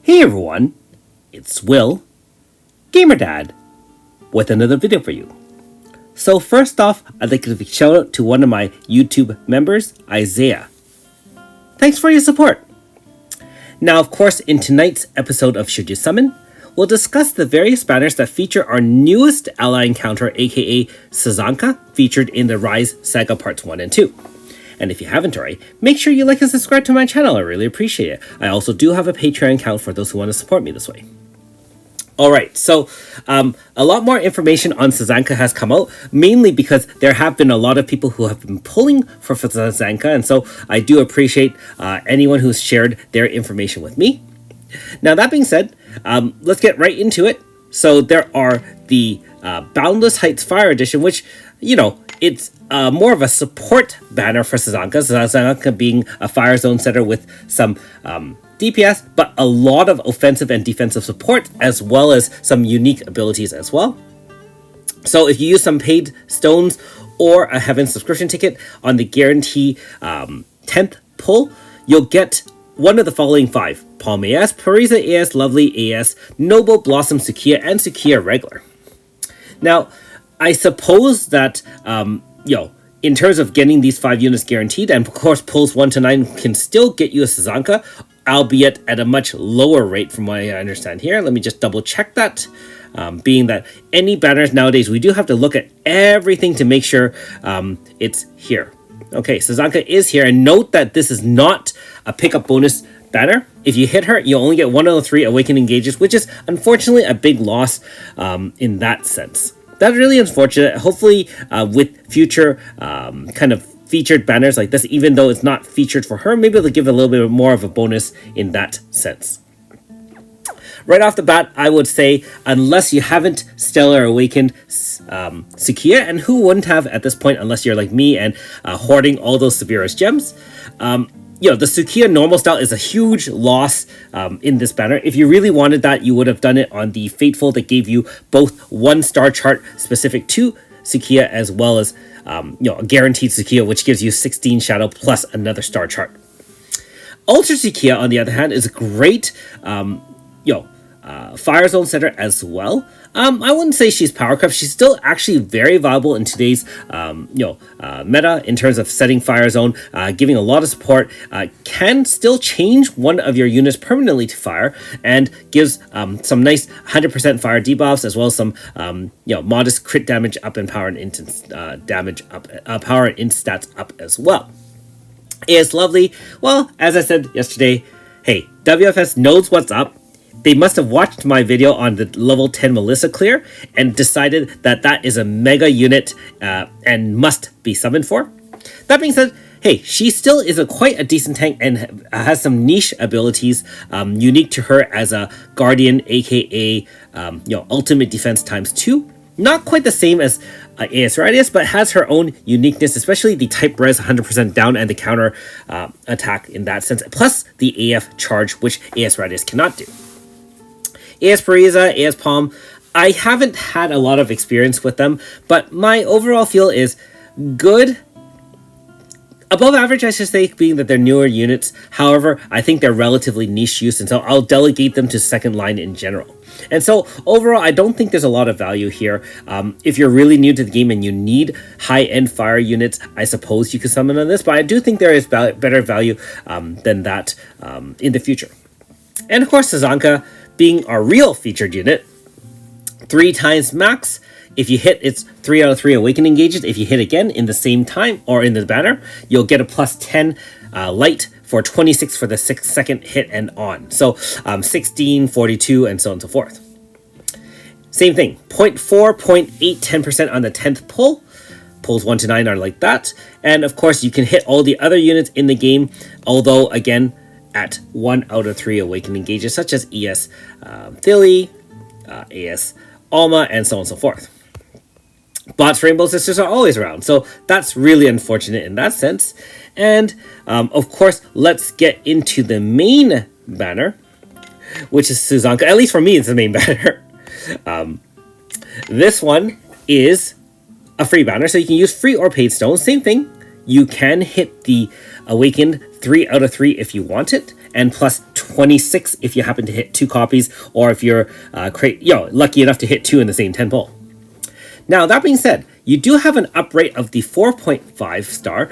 Hey everyone, it's Will, Gamer Dad, with another video for you. So first off, I'd like to give a shout out to one of my YouTube members, Isaiah. Thanks for your support. Now, of course, in tonight's episode of Should You Summon, we'll discuss the various banners that feature our newest ally encounter, aka Sazanca, featured in the Wryz Saga Parts 1 and 2. And if you haven't already, make sure you like and subscribe to my channel. I really appreciate it. I also do have a Patreon account for those who want to support me this way. Alright, so a lot more information on Sazanca has come out, mainly because there have been a lot of people who have been pulling for Sazanca, and so I do appreciate anyone who's shared their information with me. Now, that being said, let's get right into it. So there are the Boundless Heights Fire Edition, which, you know, it's more of a support banner for Sazanca. Sazanca being a Fire Zone setter with some DPS, but a lot of offensive and defensive support, as well as some unique abilities as well. So if you use some paid stones or a Heaven subscription ticket on the guarantee 10th pull, you'll get one of the following 5. Palm AS, Parisa AS, Lovely AS, Noble, Blossom, Sukiya, and Sukiya Regular. Now, I suppose that, in terms of getting these 5 units guaranteed, and of course pulls 1 to 9 can still get you a Sazanca, albeit at a much lower rate from what I understand here. Let me just double check that. Being that any banners nowadays, we do have to look at everything to make sure it's here. Okay, Sazanca is here, and note that this is not a pickup bonus banner. If you hit her, you'll only get 1 out of 3 awakening gauges, which is unfortunately a big loss in that sense. That's really unfortunate. Hopefully, with future kind of featured banners like this, even though it's not featured for her, maybe they'll give a little bit more of a bonus in that sense. Right off the bat, I would say, unless you haven't Stellar Awakened Sukiya, and who wouldn't have at this point unless you're like me and hoarding all those Severus gems, the Sukiya normal style is a huge loss in this banner. If you really wanted that, you would have done it on the Fateful that gave you both 1 star chart specific to Sukiya, as well as a guaranteed Sukiya, which gives you 16 shadow plus another star chart. Ultra Sukiya, on the other hand, is a great Fire Zone setter as well. I wouldn't say she's power crept. She's still actually very viable in today's meta in terms of setting Fire Zone, giving a lot of support, can still change one of your units permanently to fire, and gives some nice 100% fire debuffs, as well as some modest crit damage up and power and instant damage up, power and int stats up as well. AS Lovely, well, as I said yesterday, hey, WFS knows what's up. They must have watched my video on the level 10 Melissa clear and decided that that is a mega unit and must be summoned for. That being said, hey, she still is quite a decent tank and has some niche abilities unique to her as a Guardian, aka ultimate defense times 2. Not quite the same as AS Radius, but has her own uniqueness, especially the type res 100% down and the counter attack in that sense, plus the AF charge, which AS Radius cannot do. AS Parisa, AS Palm, I haven't had a lot of experience with them, but my overall feel is good. Above average, I should say, being that they're newer units. However, I think they're relatively niche use, and so I'll delegate them to second line in general. And so, overall, I don't think there's a lot of value here. If you're really new to the game and you need high-end fire units, I suppose you could summon on this, but I do think there is better value than that in the future. And of course, Sazanca, being our real featured unit, 3 times max. If you hit, it's 3 out of 3 awakening gauges. If you hit again in the same time or in the banner, you'll get a plus 10 light for 26 for the 6-second hit and on. So 16, 42, and so on and so forth. Same thing, 0.4, 0.8, 10% on the 10th pull. Pulls 1 to 9 are like that. And of course, you can hit all the other units in the game, although again, at 1 out of 3 awakening gauges, such as ES Philly, AS Alma, and so on and so forth. Bots Rainbow Sisters are always around, so that's really unfortunate in that sense. And of course, let's get into the main banner, which is Sazanca. At least for me, it's the main banner. This one is a free banner, so you can use free or paid stones. Same thing. You can hit the Awakened 3 out of 3 if you want it, and plus 26 if you happen to hit 2 copies, or if you're lucky enough to hit 2 in the same 10 pull. Now, that being said, you do have an up rate of the 4.5 star,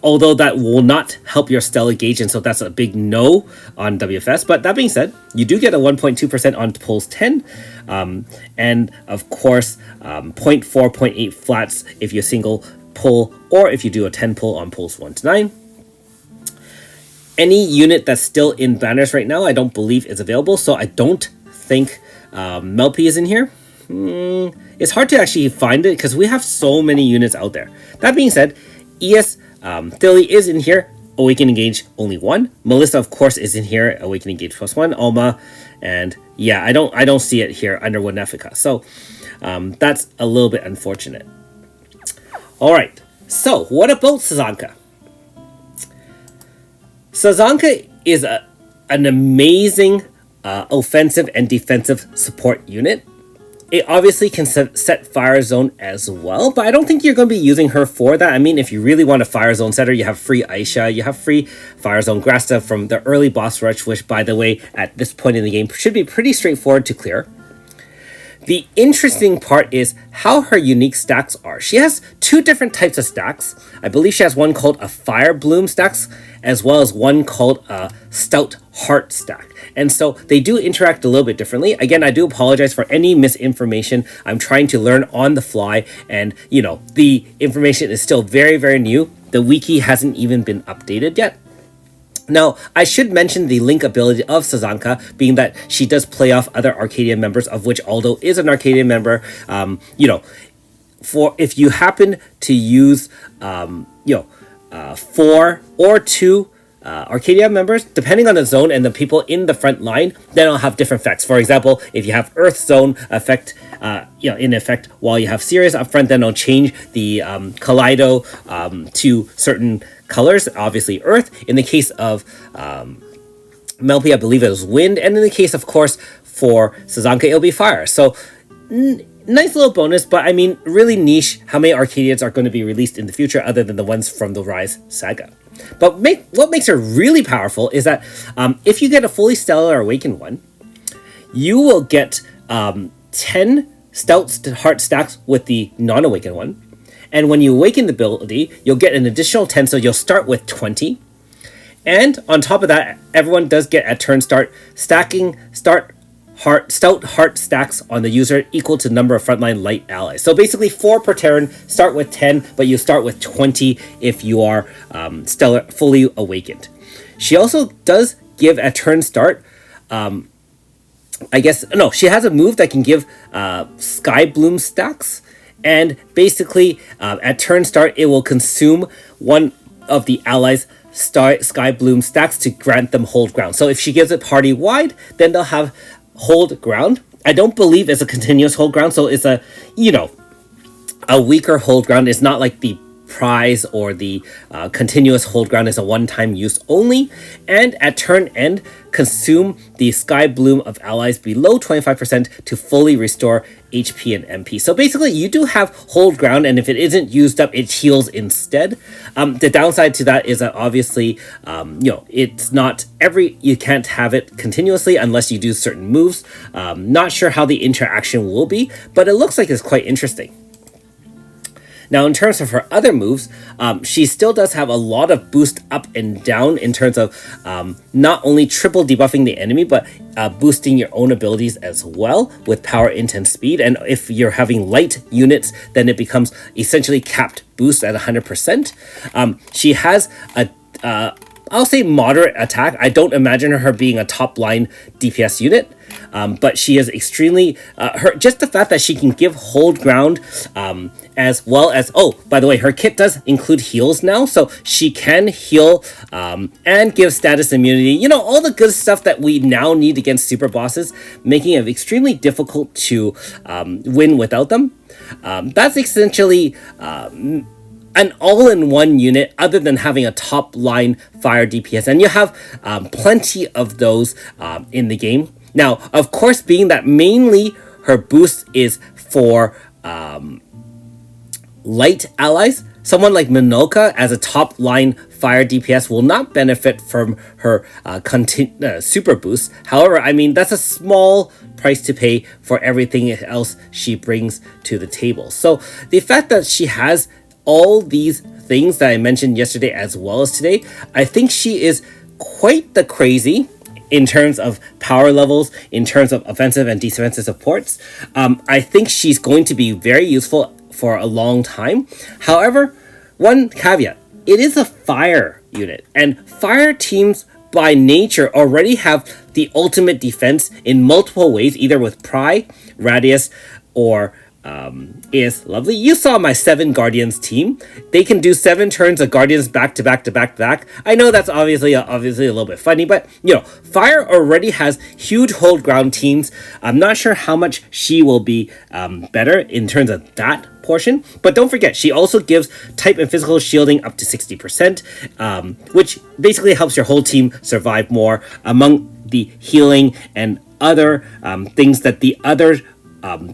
although that will not help your Stellar gauge, and so that's a big no on WFS. But that being said, you do get a 1.2% on pulls 10, and of course, 0.4, 0.8 flats if you single pull, or if you do a 10 pull on pulls 1 to 9. Any unit that's still in banners right now, I don't believe is available, so I don't think Melpy is in here. It's hard to actually find it because we have so many units out there. That being said, ES Thilly is in here, Awakening Gauge only 1. Melissa, of course, is in here, Awakening Gauge plus 1. Alma, and yeah, I don't see it here under Winefica. So that's a little bit unfortunate. All right, so what about Sazanca? Sazanca is an amazing offensive and defensive support unit. It obviously can set Fire Zone as well, but I don't think you're going to be using her for that. I mean, if you really want a Fire Zone setter, you have free Aisha, you have free Fire Zone Grasta from the early boss rush, which, by the way, at this point in the game, should be pretty straightforward to clear. The interesting part is how her unique stacks are. She has 2 different types of stacks. I believe she has one called a Fire Bloom stacks, as well as one called a Stout Heart stack. And so they do interact a little bit differently. Again, I do apologize for any misinformation. I'm trying to learn on the fly, and the information is still very, very new. The wiki hasn't even been updated yet. Now, I should mention the link ability of Sazanca, being that she does play off other Arcadia members, of which Aldo is an Arcadia member. For if you happen to use 4 or 2 Arcadia members, depending on the zone and the people in the front line, then it'll have different effects. For example, if you have Earth Zone effect, in effect while you have Sirius up front, then it'll change the Kaleido to certain colors, obviously Earth. In the case of Melpy, I believe it was Wind, and in the case, of course, for Sazanca, it'll be Fire. So nice little bonus, but I mean, really niche how many Arcadians are going to be released in the future other than the ones from the Wryz Saga. But what makes her really powerful is that if you get a fully Stellar Awakened one, you will get 10 Stout Heart stacks with the non-awakened one. And when you awaken the ability, you'll get an additional 10, so you'll start with 20. And on top of that, everyone does get at turn start stacking Stout Heart stacks on the user equal to number of frontline light allies. So basically 4 per turn, start with 10, but you start with 20 if you are Stellar fully awakened. She also does give at turn start, she has a move that can give Sky Bloom stacks, and basically at turn start it will consume one of the allies' Sky Bloom stacks to grant them hold ground. So if she gives it party wide, then they'll have hold ground. I don't believe it's a continuous hold ground, so it's a weaker hold ground. It's not like the prize or the continuous hold ground is a one-time use only. And at turn end, consume the Sky Bloom of allies below 25% to fully restore HP and MP. So basically you do have hold ground, and if it isn't used up, it heals instead. The downside to that is that obviously it's not you can't have it continuously unless you do certain moves. Not sure how the interaction will be, but it looks like it's quite interesting. Now, in terms of her other moves, she still does have a lot of boost up and down in terms of not only triple debuffing the enemy, but boosting your own abilities as well with power, intense, speed. And if you're having light units, then it becomes essentially capped boost at 100%. She has a I'll say moderate attack. I don't imagine her being a top line DPS unit, but she is extremely just the fact that she can give hold ground, as well as, oh, by the way, her kit does include heals now, so she can heal and give status immunity, all the good stuff that we now need against super bosses, making it extremely difficult to win without them. That's essentially an all-in-one unit other than having a top-line fire DPS, and you have plenty of those in the game. Now, of course, being that mainly her boost is for light allies, someone like Minoka as a top-line fire DPS will not benefit from her super boost. However, I mean, that's a small price to pay for everything else she brings to the table. So the fact that she has all these things that I mentioned yesterday as well as today, I think she is quite the crazy in terms of power levels, in terms of offensive and defensive supports. I think she's going to be very useful for a long time. However, one caveat, it is a fire unit, and fire teams by nature already have the ultimate defense in multiple ways, either with Pry, Radius, or is lovely. You saw my 7 Guardians team. They can do 7 turns of Guardians back to back to back to back. I know that's obviously a little bit funny, but you know, Fire already has huge hold ground teams. I'm not sure how much she will be better in terms of that portion, but don't forget, she also gives type and physical shielding up to 60%, which basically helps your whole team survive more among the healing and other things that the other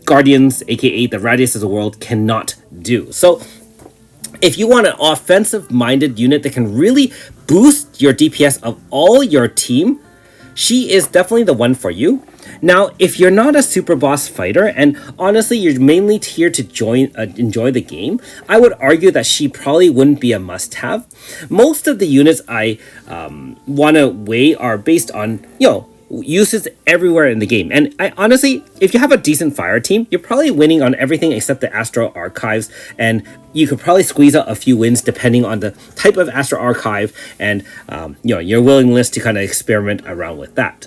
Guardians, aka the Radius of the world, cannot do. So if you want an offensive minded unit that can really boost your DPS of all your team, she is definitely the one for you. Now, if you're not a super boss fighter, and honestly you're mainly here to enjoy the game, I would argue that she probably wouldn't be a must-have. Most of the units I want to weigh are based on, you know, uses everywhere in the game. And I honestly, if you have a decent fire team, you're probably winning on everything except the Astro Archives, and you could probably squeeze out a few wins depending on the type of Astro Archive and you know, your willingness to kind of experiment around with that.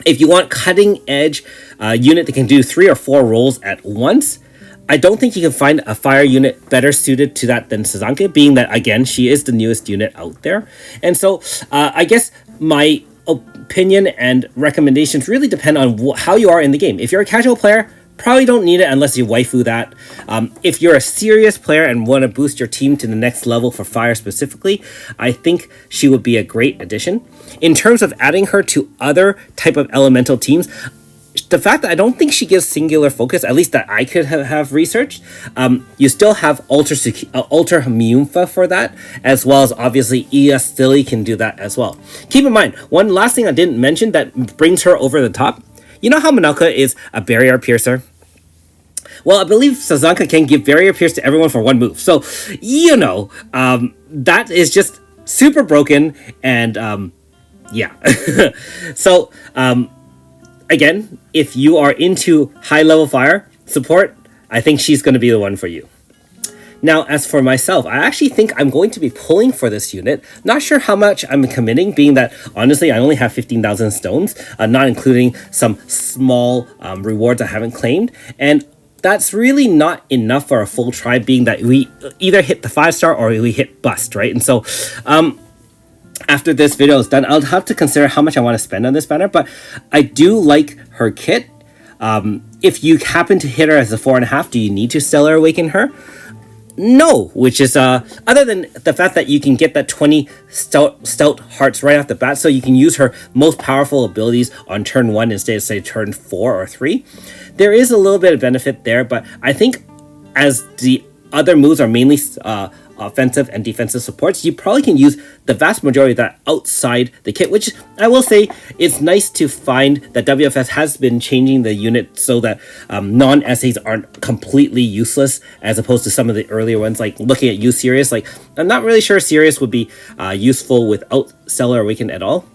If you want cutting edge unit that can do 3 or 4 roles at once, I don't think you can find a fire unit better suited to that than Sazanca, being that, again, she is the newest unit out there. And so I guess my opinion and recommendations really depend on how you are in the game. If you're a casual player, probably don't need it unless you waifu that. If you're a serious player and want to boost your team to the next level for fire specifically, I think she would be a great addition. In terms of adding her to other type of elemental teams, the fact that I don't think she gives singular focus, at least that I could have researched, you still have Ultra Mumpha for that, as well as obviously ES Philly can do that as well. Keep in mind, one last thing I didn't mention that brings her over the top. You know how Manaka is a barrier piercer? Well, I believe Sazanca can give barrier pierce to everyone for 1 move. So, you know, that is just super broken, and yeah. So, again, if you are into high-level fire support, I think she's going to be the one for you. Now, as for myself, I actually think I'm going to be pulling for this unit. Not sure how much I'm committing, being that, honestly, I only have 15,000 stones, not including some small rewards I haven't claimed. And that's really not enough for a full try, being that we either hit the 5-star or we hit bust, right? And so, after this video is done, I'll have to consider how much I want to spend on this banner, but I do like her kit. If you happen to hit her as a 4.5, do you need to Stellar Awaken her? No, which is, other than the fact that you can get that 20 stout hearts right off the bat, so you can use her most powerful abilities on turn 1 instead of, say, turn 4 or 3. There is a little bit of benefit there, but I think as the other moves are mainly offensive and defensive supports, you probably can use the vast majority of that outside the kit, which I will say it's nice to find that WFS has been changing the unit so that non-SAs aren't completely useless, as opposed to some of the earlier ones. Like looking at you, Sirius, like I'm not really sure Sirius would be useful without Stellar Awaken at all.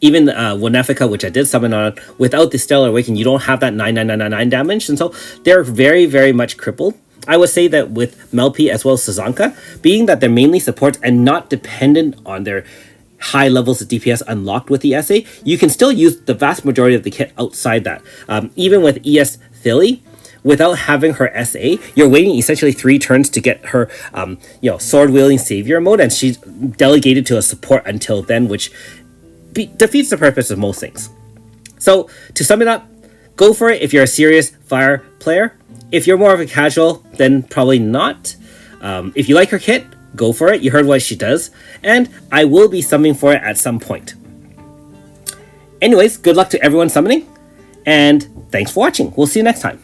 Even Winefica, which I did summon on, without the Stellar Awaken, you don't have that 99999 damage, and so they're very, very much crippled. I would say that with Melpi as well as Sazanca, being that they're mainly supports and not dependent on their high levels of DPS unlocked with the SA, you can still use the vast majority of the kit outside that. Even with ES Philly, without having her SA, you're waiting essentially 3 turns to get her, sword wielding savior mode, and she's delegated to a support until then, which defeats the purpose of most things. So to sum it up, go for it if you're a serious fire player. If you're more of a casual, then probably not. If you like her kit, go for it. You heard what she does. And I will be summoning for it at some point. Anyways, good luck to everyone summoning. And thanks for watching. We'll see you next time.